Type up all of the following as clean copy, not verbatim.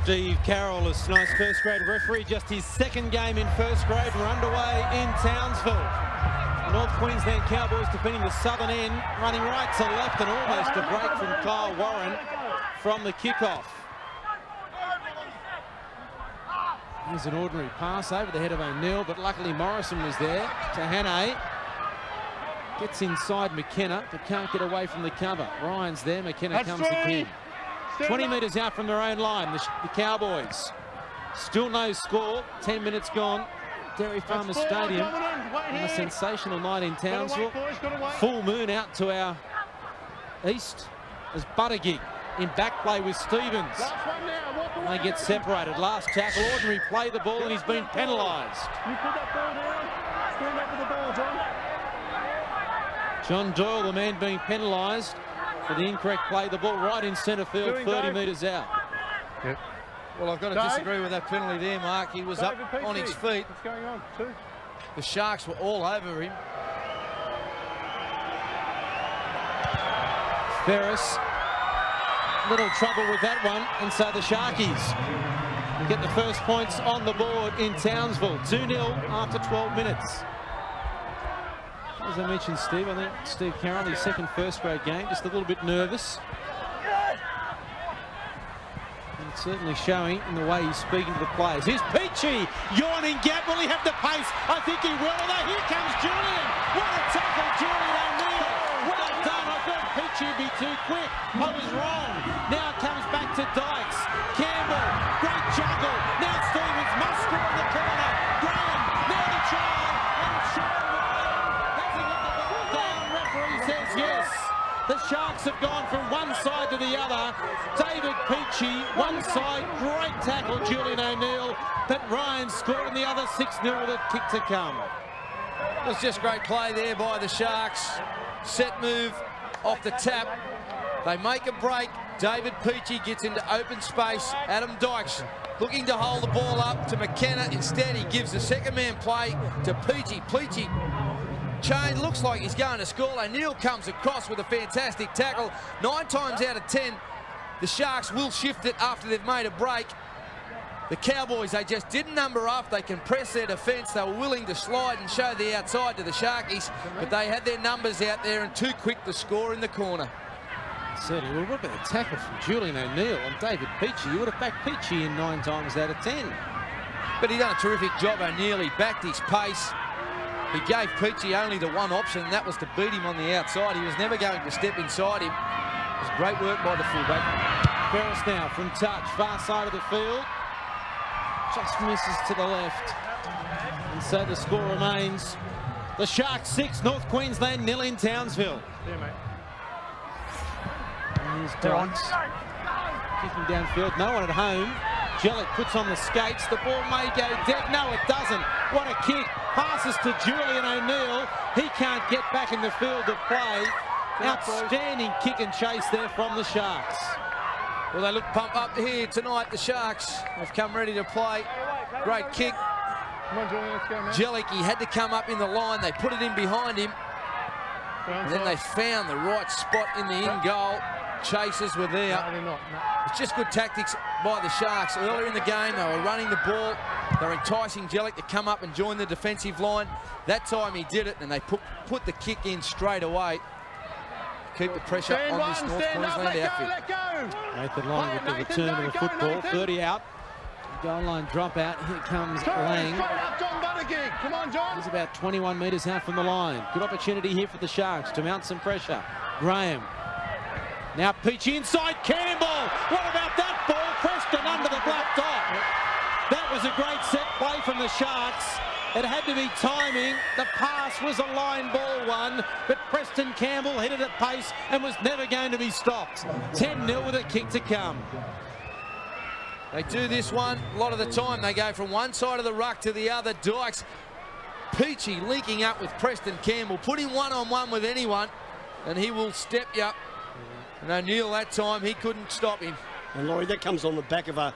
Steve Carroll, a nice first grade referee, just his second game in first grade. We're underway in Townsville. North Queensland Cowboys defending the southern end, running right to left, and almost a break from Kyle Warren from the kickoff. Here's an ordinary pass over the head of O'Neill, but luckily Morrison was there to Hannay. Gets inside McKenna, but can't get away from the cover. Ryan's there, McKenna comes again. 20 metres out from their own line, the Cowboys. Still no score, 10 minutes gone. Dairy Farmers Stadium, and a sensational night in Townsville. Full moon out to our east as Buttigieg in back play with Stevens. They get separated. Last tackle, ordinary play the ball, and he's been penalised. You put that ball down. Stand up with the ball, John John. Doyle, the man being penalised for the incorrect play. The ball right in centre field, 30 metres out. Yep. Well, I've got to disagree with that penalty there, Mark. He was up on his feet. What's going on, too? The Sharks were all over him. Ferris, little trouble with that one, and so the Sharkies get the first points on the board in Townsville. 2-0 after 12 minutes. As I mentioned, Steve, I think Steve Carroll, his second first grade game, just a little bit nervous. And it's certainly showing in the way he's speaking to the players. Here's Peachy, yawning gap. Will he have the pace? I think he will. Although here comes Julian. What a tackle, Julian O'Neill. Well done. I thought Peachy would be too quick. I was wrong. Now it comes back to Dykes. Campbell, great juggle. Now Stevens must score in the corner. Graham, now the try. And Sean has he got the ball down? Referee says yes. The Sharks have gone from one side to the other. David Peachy, one side, great tackle, Julian O'Neill, but Ryan scored in the other, 6-0 with a kick to come. It was just great play there by the Sharks. Set move off the tap. They make a break. David Peachy gets into open space. Adam Dykes looking to hold the ball up to McKenna. Instead, he gives the second man play to Peachy. Peachy change, looks like he's going to score. O'Neill comes across with a fantastic tackle. 9 times out of 10, the Sharks will shift it after they've made a break. The Cowboys, they just didn't number off. They can press their defence. They were willing to slide and show the outside to the Sharkies, but they had their numbers out there and too quick to score in the corner. Certainly. Well, what about a tackle from Julian O'Neill and David Peachy? You would have backed Peachy in 9 times out of 10. But he done a terrific job, O'Neill. He backed his pace. He gave Peachy only the one option, and that was to beat him on the outside. He was never going to step inside him. It was great work by the fullback. Ferris now from touch, far side of the field. Just misses to the left. And so the score remains the Sharks 6, North Queensland 0 in Townsville. Yeah, mate. And here's Dykes kicking downfield, no one at home. Jellick puts on the skates, the ball may go dead. No, it doesn't. What a kick. Passes to Julian O'Neill. He can't get back in the field of play. Outstanding kick and chase there from the Sharks. Well, they look pumped up here tonight, the Sharks. They've come ready to play. Great kick. Come on, Julian, let's go, man. Jellick, he had to come up in the line. They put it in behind him. And then they found the right spot in the in goal. Chasers were there. No, they're not. No. It's just good tactics by the Sharks. Earlier in the game, they were running the ball. They were enticing Jellick to come up and join the defensive line. That time he did it, and they put the kick in straight away. Keep the pressure on this North Queensland outfit. Let go. Nathan Long with the return of the football. 30 out. Goal line drop out. Here comes Lang. Come on, John. He's about 21 metres out from the line. Good opportunity here for the Sharks to mount some pressure. Graham. Now Peachy inside Campbell. What about that ball? Preston under the black dot. That was a great set play from the Sharks. It had to be timing. The pass was a line ball one, but Preston Campbell hit it at pace and was never going to be stopped. 10-0 with a kick to come. They do this one a lot of the time. They go from one side of the ruck to the other. Dykes, Peachy linking up with Preston Campbell. Put him one-on-one with anyone, and he will step you up. And O'Neill that time, he couldn't stop him. And Laurie, that comes on the back of a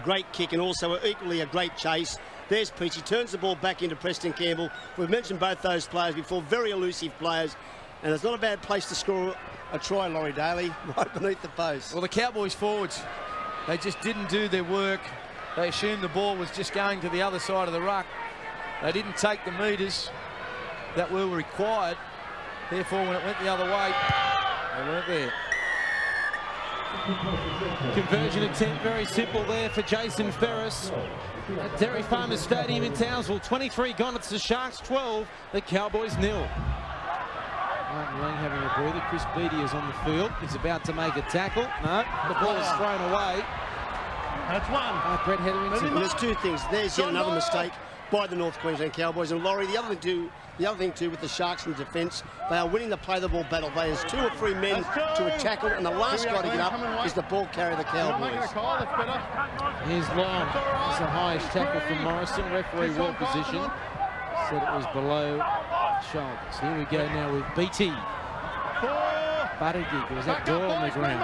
great kick and also equally a great chase. There's Peachy, turns the ball back into Preston Campbell. We've mentioned both those players before, very elusive players. And it's not a bad place to score a try, Laurie Daly, right beneath the post. Well, the Cowboys forwards, They just didn't do their work. They assumed the ball was just going to the other side of the ruck. They didn't take the metres that were required. Therefore, when it went the other way, they weren't there. Conversion attempt, very simple there for Jason Ferris at Dairy Farmers Stadium in Townsville. 23 gone, it's the Sharks 12, the Cowboys 0. Martin Lang having a breather. Chris Beattie is on the field. He's about to make a tackle. No, the ball is thrown away. That's one. Brett Hetherington. Well, there's two things. There's yet another mistake by the North Queensland Cowboys. And Laurie, the other thing too with the Sharks in defence, they are winning the play the ball battle. There's 2 or 3 men to a tackle, and the last guy to get up is the ball carrier, the Cowboys. Here's Long. It's the highest tackle from Morrison. Referee well positioned. Said it was below shoulders. Here we go now with Beattie. Buttigieg. Was that Doyle on the ground?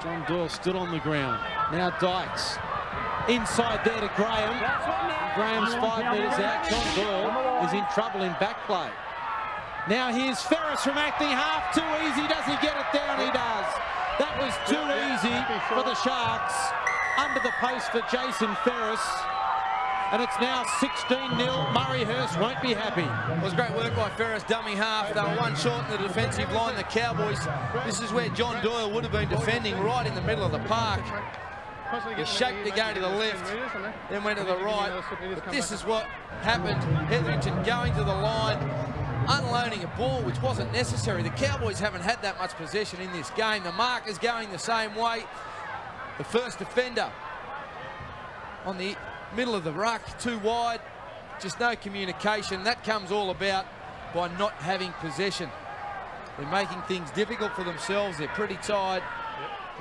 John Doyle stood on the ground. Now Dykes. Inside there to Graham. Graham's 5 metres out. John Doyle is in trouble in back play. Now here's Ferris from acting half too easy. Does he get it down? He does. That was too easy for the Sharks. Under the post for Jason Ferris. And it's now 16-0. Murray Hurst won't be happy. It was great work by Ferris, dummy half. They were one short in the defensive line. The Cowboys, this is where John Doyle would have been defending, right in the middle of the park. He shaped to go to the left, then went to the right. But this is what happened. Hetherington going to the line, unloading a ball which wasn't necessary. The Cowboys haven't had that much possession in this game. The mark is going the same way. The first defender on the middle of the ruck, too wide, just no communication. That comes all about by not having possession. They're making things difficult for themselves. They're pretty tired,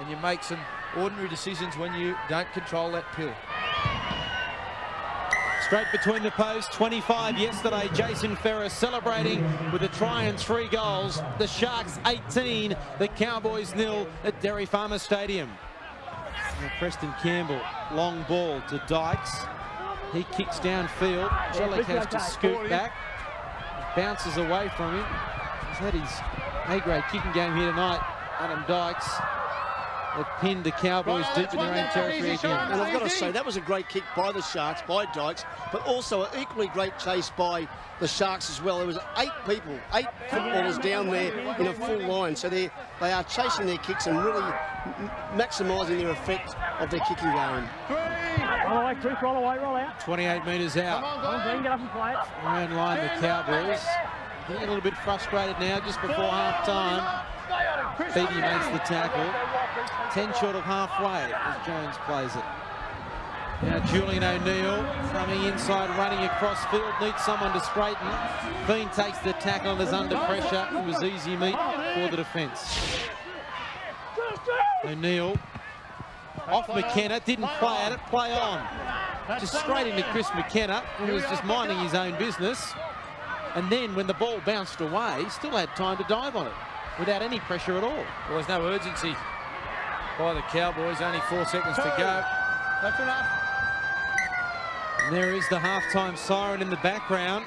and you make some ordinary decisions when you don't control that pill. Straight between the posts, 25 yesterday. Jason Ferris celebrating with a try and 3 goals. The Sharks 18, the Cowboys 0 at Dairy Farmers Stadium. Now Preston Campbell, long ball to Dykes. He kicks downfield. Jellick has to scoot back. Bounces away from him. He's had his A-grade kicking game here tonight. Adam Dykes. They've pinned the Cowboys deep in their own territory again. And I've got to say, that was a great kick by the Sharks, by Dykes, but also an equally great chase by the Sharks as well. There was 8 people, 8 footballers down there in a full line. So they are chasing their kicks and really maximising their effect of their kicking game. Roll away, Chris, roll away, roll out. 28 metres out. Come on, Dean, get up and play it. Around line the Cowboys. Getting a little bit frustrated now just before half time. Beattie makes the tackle. 10 short of halfway as Jones plays it. Now Julian O'Neill coming inside, running across field, needs someone to straighten. Bean takes the tackle and is under pressure. It was easy meat for the defence. O'Neill off McKenna, didn't play at it, play on. Just straight into Chris McKenna, who was just minding his own business. And then when the ball bounced away, he still had time to dive on it without any pressure at all. Well, there's no urgency by the Cowboys, only 4 seconds to go. That's enough. And there is the halftime siren in the background.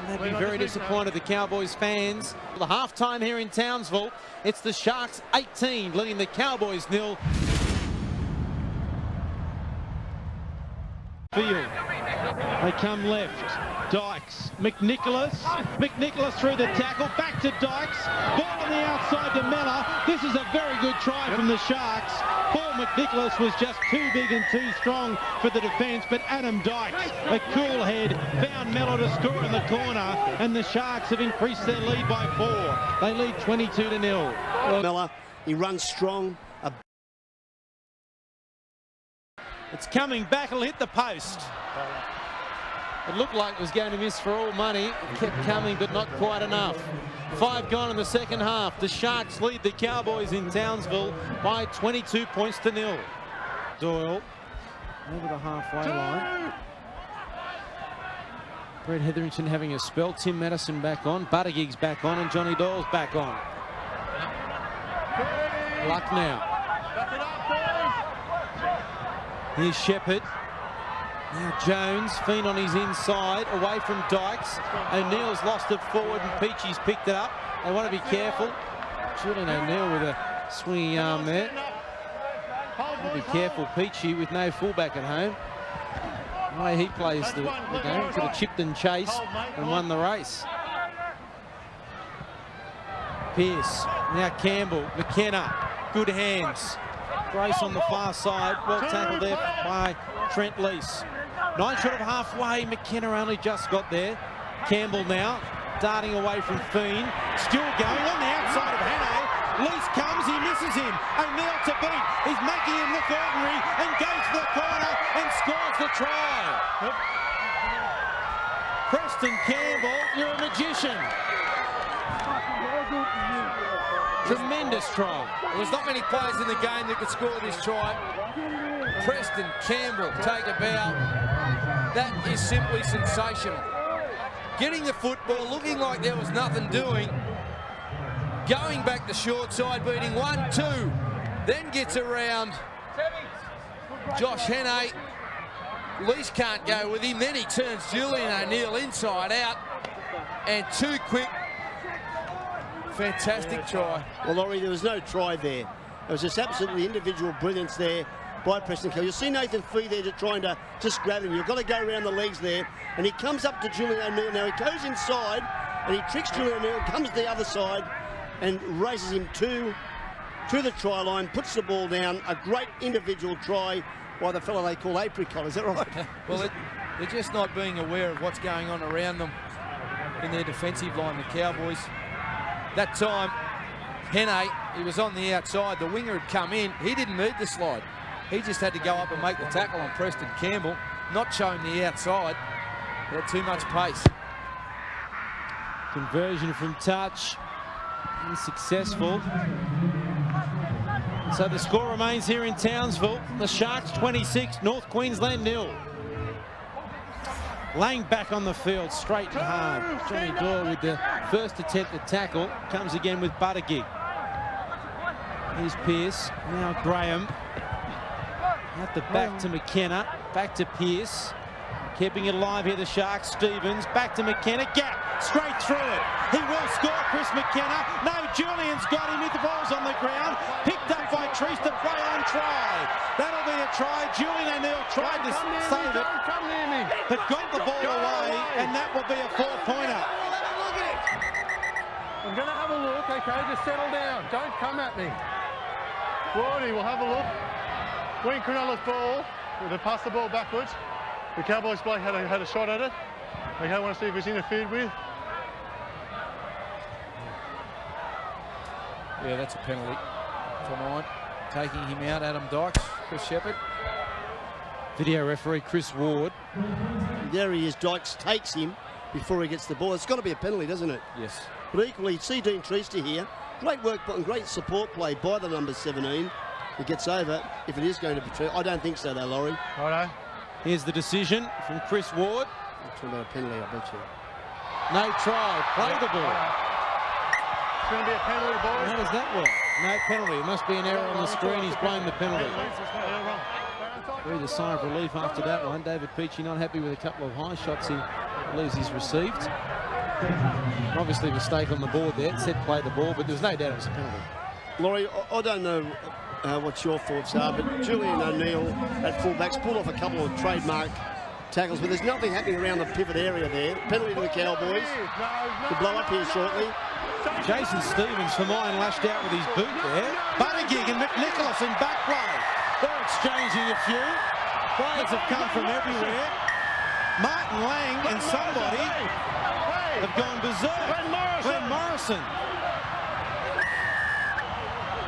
And they'd be very disappointed, the Cowboys fans. The halftime here in Townsville, it's the Sharks 18, leading the Cowboys 0. Field. They come left. Dykes. McNicholas through the tackle. Back to Dykes. Ball on the outside to Mellor. This is a very good try from the Sharks. Paul McNicholas was just too big and too strong for the defence, but Adam Dykes, a cool head, found Mellor to score in the corner, and the Sharks have increased their lead by 4. They lead 22-0. Mellor, he runs strong. It's coming back, it'll hit the post. It looked like it was going to miss for all money. It kept coming, but not quite enough. 5 gone in the second half. The Sharks lead the Cowboys in Townsville by 22 points to 0. Doyle over the halfway line. Brett Hetherington having a spell. Tim Madison back on. Buttigieg's back on, and Johnny Doyle's back on. Luck now. Here's Shepherd. Now Jones, Fiend on his inside, away from Dykes. O'Neill's lost it forward and Peachy's picked it up. They want to be careful. Julian O'Neill with a swinging arm there. Be careful, Peachy, with no fullback at home. The way he plays the game, could have chipped and chased and won the race. Pearce, now Campbell, McKenna, good hands. Grace on the far side, well tackled there by Trent Lease. 9 short of halfway, McKenna only just got there. Campbell now, darting away from Fiend, still going on the outside of Hannay. Lease comes, he misses him. O'Neill to beat, he's making him look ordinary and goes to the corner and scores the try. Preston Campbell, you're a magician. Tremendous try. There's not many players in the game that could score this try. Preston Campbell take a bow. That is simply sensational. Getting the football, looking like there was nothing doing. Going back the short side, beating 1-2. Then gets around Josh Hannay. Lease can't go with him. Then he turns Julian O'Neill inside out. And too quick. Fantastic try. Well, Laurie, there was no try there. There was just absolutely individual brilliance there by Preston Campbell. You'll see Nathan Fee there just trying to grab him. You've got to go around the legs there. And he comes up to Julian O'Neill. Now he goes inside and he tricks Julian O'Neill, comes to the other side and races him to the try line, puts the ball down. A great individual try by the fellow they call Apricot. Is that right? Well, they're just not being aware of what's going on around them in their defensive line, the Cowboys. That time, Hannay, he was on the outside. The winger had come in. He didn't need the slide. He just had to go up and make the tackle on Preston Campbell, not showing the outside. He had too much pace. Conversion from touch, unsuccessful. So the score remains here in Townsville. The Sharks 26, North Queensland 0. Laying back on the field, straight and hard. Johnny Doyle with the first attempt at tackle. Comes again with Buttigieg. Here's Pearce, now Graham. Out the back to McKenna, back to Pearce. Keeping it alive here, the Sharks. Stevens, back to McKenna, gap, straight through it. He will score, Chris McKenna. No, Julian's got him, the ball's on the ground. Picked up by Treese to play on try. That'll be a try. Julian O'Neill tried to save it, but got the ball away, and that will be a 4-pointer. I'm going to have a look, okay? Just settle down. Don't come at me. Righty, we'll have a look. Wayne Cronulla's ball. They pass the ball backwards. The Cowboys play had a shot at it. Okay, I want to see if it's interfered with. Yeah, that's a penalty for mine. Taking him out, Adam Dykes, Chris Shepherd. Video referee Chris Ward. There he is. Dykes takes him before he gets the ball. It's got to be a penalty, doesn't it? Yes. But equally, see Dean Treester here. Great work and great support play by the number 17. He gets over if it is going to be true. I don't think so, though, Laurie. Righto. Here's the decision from Chris Ward. I'm talking about a penalty, I bet you. No try. Play the ball. It's going to be a penalty, boys. How does that work? No penalty. It must be an error on the screen. He's blowing the penalty. Breathe a sigh of relief after that one. David Peachy not happy with a couple of high shots he believes he's received. Obviously a mistake on the board there. It said play the ball, but there's no doubt it was a penalty. Laurie, I don't know what your thoughts are, but Julian O'Neill at fullbacks pulled off a couple of trademark tackles, but there's nothing happening around the pivot area there. Penalty to the Cowboys to blow up here shortly. Jason Stevens for mine lashed out with his boot there. Buttigieg and McNicholas in back play. They're exchanging a few. Players have come from everywhere. Martin Lang and somebody have gone berserk. Glenn Morrison.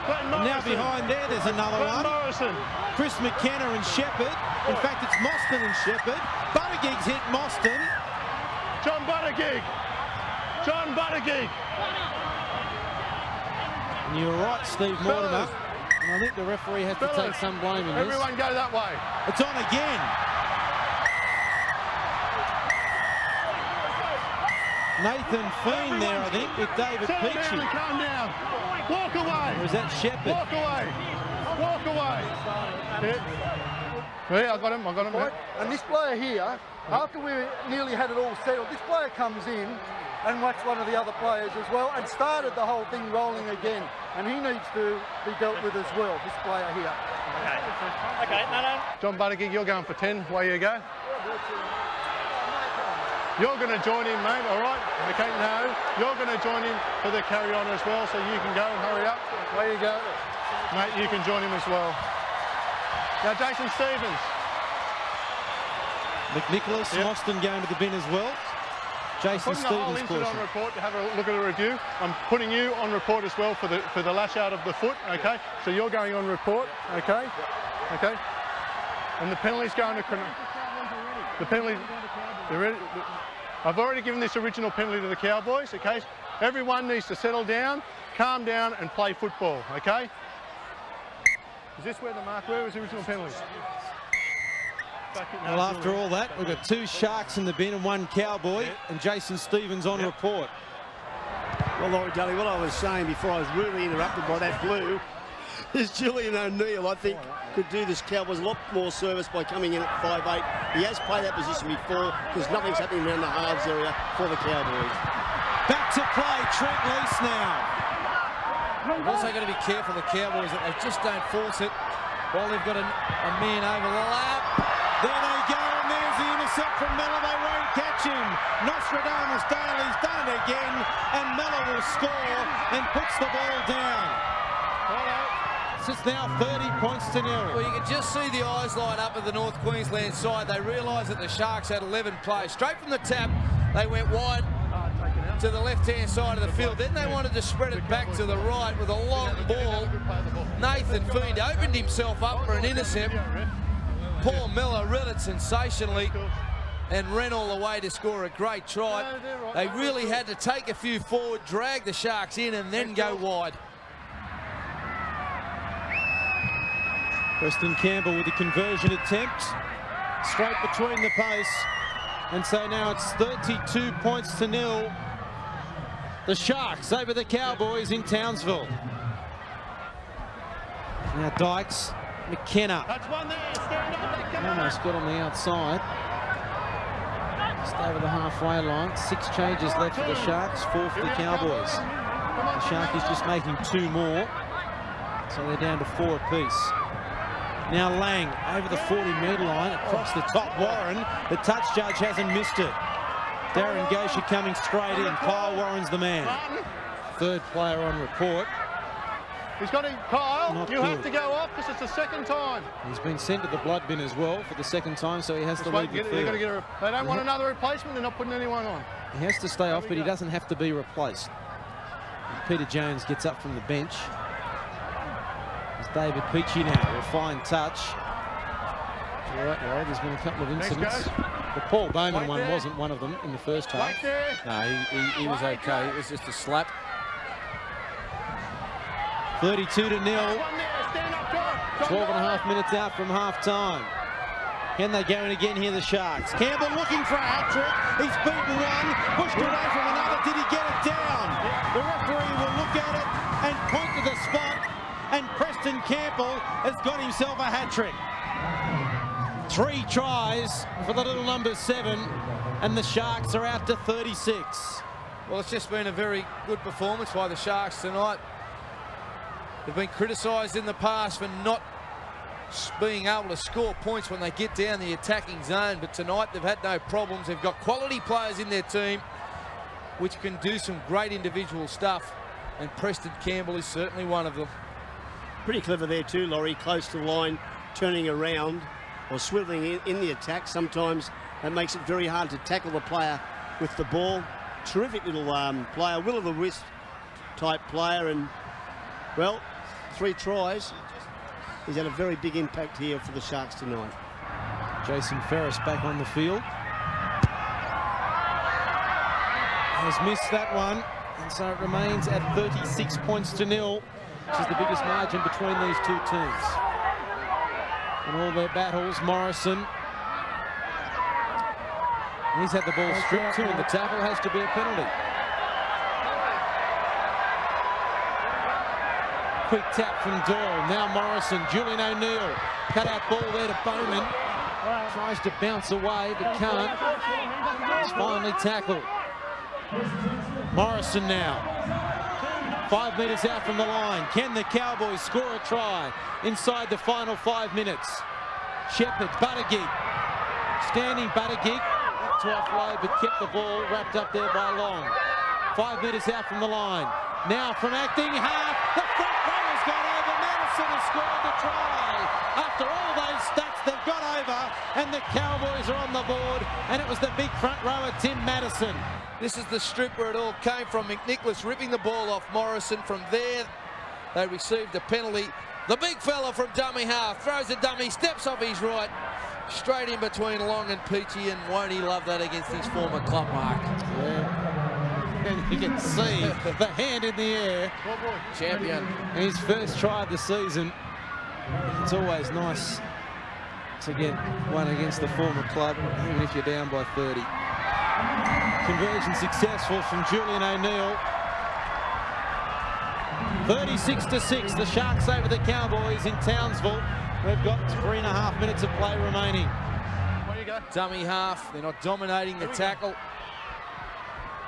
And now behind there's another one. Chris McKenna and Shepherd. In fact, it's Mostyn and Shepherd. Buttigieg's hit Mostyn. John Buttigieg. John Buttigieg. And you're right, Steve Mortimer. And I think the referee has to take some blame in this. Everyone go that way. It's on again. Nathan Fiend there, I think, with David Peachy. Calm down. Walk away. Or is that Shepherd? Walk away. Walk away. Yeah, I got him. Right. And this player here, after we nearly had it all settled, this player comes in and whacks one of the other players as well and started the whole thing rolling again. And he needs to be dealt with as well, this player here. Okay. Okay, no. John Buttigieg, you're going for 10. Away you go. You're going to join in, mate, all right? Okay, no. You're going to join in for the carry-on as well, so you can go and hurry up. Away you go. Mate, you can join him as well. Now, Jason Stevens. McNicholas from Austin going to the bin as well. Jason Putting the whole Stevens incident on report to have a look at a review. I'm putting you on report as well for the lash out of the foot, okay? So you're going on report, okay? Okay? And the penalty's going to Cronulla. The penalty, I've already given this original penalty to the Cowboys, okay? Everyone needs to settle down, calm down and play football, okay? Is this where was the original penalty? Well, after all that, we've got 2 Sharks in the bin and 1 Cowboy, and Jason Stevens on report. Well, Laurie Daly, what I was saying before I was rudely interrupted by that blue is Julian O'Neill, I think, could do this Cowboys a lot more service by coming in at 5'8". He has played that position before because nothing's happening around the halves area for the Cowboys. Back to play, Trent Lease now. They've also got to be careful, the Cowboys, that they just don't force it while they've got a man over the lap. There they go, and there's the intercept from Miller. They won't catch him. Nostradamus Daly's done it again, and Miller will score and puts the ball down. It's now 30 points to 0. Well, you can just see the eyes light up at the North Queensland side. They realised that the Sharks had 11 players. Straight from the tap, they went wide to the left-hand side of the field. Then they wanted to spread it back to the right with a long ball. Nathan Fiend opened himself up for an intercept. Paul Miller read it sensationally and ran all the way to score a great try. They really had to take a few forward, drag the Sharks in and then go wide. Preston Campbell with the conversion attempt. Straight between the posts. And so now it's 32 points to 0. The Sharks over the Cowboys in Townsville. Now Dykes, McKenna. Almost got on the outside. Just over the halfway line. 6 changes left for the Sharks, 4 for the Cowboys. The Sharkies just making 2 more. So they're down to 4 apiece. Now Lang over the 40-metre line, across the top. Warren, the touch judge hasn't missed it. Darren Gosha coming straight in. Kyle Warren's the man. 3rd player on report. He's got him, Kyle. Not you good. have to go off because it's the 2nd time. He's been sent to the blood bin as well for the 2nd time, so he has to leave the field. They don't want another replacement. They're not putting anyone on. He has to stay off, but he doesn't have to be replaced. Peter Jones gets up from the bench. It's David Peachy now, refined touch. All right, Laurie, there's been a couple of incidents. The Paul Bowman one wasn't one of them in the first half. No, he was okay. It was just a slap. 32 to 0. 12.5 minutes out from half-time. Can they go in again here, the Sharks? Campbell looking for a hat-trick. He's beaten one, pushed away from another. Did he get it down? The referee will look at it and point to the spot, and Preston Campbell has got himself a hat-trick. 3 tries for the little number 7, and the Sharks are out to 36. Well, it's just been a very good performance by the Sharks tonight. They've been criticised in the past for not being able to score points when they get down the attacking zone, but tonight they've had no problems. They've got quality players in their team which can do some great individual stuff, and Preston Campbell is certainly one of them. Pretty clever there too, Laurie, close to the line, turning around or swiveling in the attack. Sometimes that makes it very hard to tackle the player with the ball. Terrific little player, will-o'-the-wisp type player, and well, 3 tries. He's had a very big impact here for the Sharks tonight. Jason Ferris back on the field. Has missed that one, and so it remains at 36 points to 0, which is the biggest margin between these 2 teams. In all their battles, Morrison, he's had the ball stripped too, and the tackle has to be a penalty. Quick tap from Doyle. Now Morrison, Julian O'Neill. Cut out ball there to Bowman. Tries to bounce away, but can't. It's finally tackled. Morrison now. 5 minutes out from the line. Can the Cowboys score a try inside the final 5 minutes? Shepherd, Buttigieg. Standing Buttigieg to offload, but kept the ball wrapped up there by Long. 5 metres out from the line. Now from acting half, the front row has got over. Madison has scored the try. After all those stats, they've got over, and the Cowboys are on the board, and it was the big front rower, Tim Madison. This is the strip where it all came from. McNicholas ripping the ball off Morrison. From there, they received a penalty. The big fella from dummy half throws a dummy, steps off his right, straight in between Long and Peachy, and won't he love that against his former club, Mark? Yeah. And you can see the hand in the air. Champion. His first try of the season. It's always nice to get one against the former club, even if you're down by 30. Conversion successful from Julian O'Neill. 36-6, the Sharks over the Cowboys in Townsville. We've got 3.5 minutes of play remaining. Where you go? Dummy half, they're not dominating the tackle.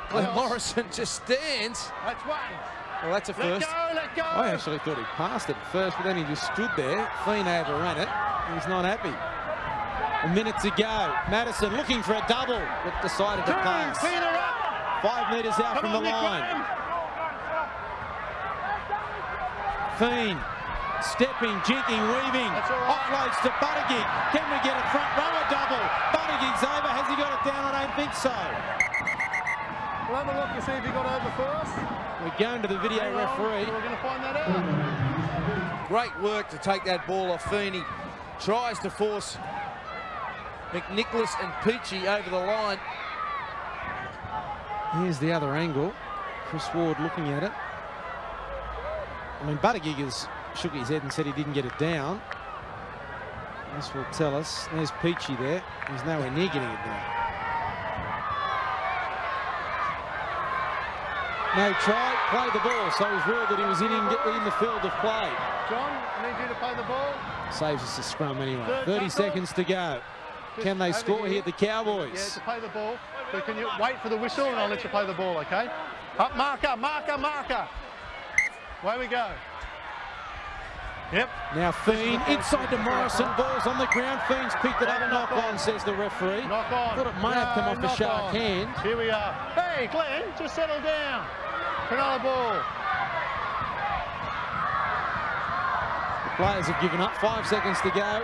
Glenn Morrison just stands. That's one. Well, that's a first. Let go. I actually thought he passed it first, but then he just stood there. Fiend overran it. He's not happy. A minute to go. Madison looking for a double, but decided to pass. 5 metres out from the line. Fiend stepping, jinking, weaving. Offloads to Buttigieg. Can we get a front rower double? Buttigieg's over. Has he got it down? I don't think so. We'll have a look and see if he got over first. We're going to the video referee. We're going to find that out. Great work to take that ball off Feeney. Tries to force McNicholas and Peachy over the line. Here's the other angle. Chris Ward looking at it. I mean, Buttigieg has shook his head and said he didn't get it down. This will tell us. There's Peachy there. He's nowhere near getting it down. No try, play the ball. So he's ruled that he was in the field of play. John, I need you to play the ball. Saves us a scrum anyway. 30 seconds to go. Can they score here, the Cowboys? Yeah, to play the ball. So can you wait for the whistle and I'll let you play the ball, okay? Up, marker, marker, marker. Away we go. Yep. Now Fiend inside to Morrison. Ball's on the ground. Fiend's picked it up. Knock on, says the referee. Knock on. Thought it might have come off the Shark hand. Here we are. Hey, Glenn, just settle down. Cronulla ball. The players have given up. 5 seconds to go.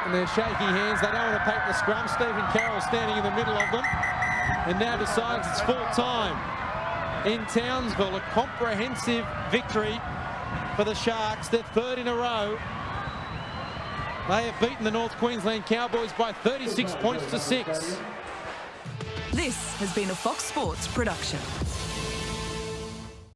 And they're shaking hands. They don't want to take the scrum. Stephen Carroll standing in the middle of them. And now decides it's full time. In Townsville, a comprehensive victory for the Sharks. Their third in a row. They have beaten the North Queensland Cowboys by 36 points to 6. This has been a Fox Sports production.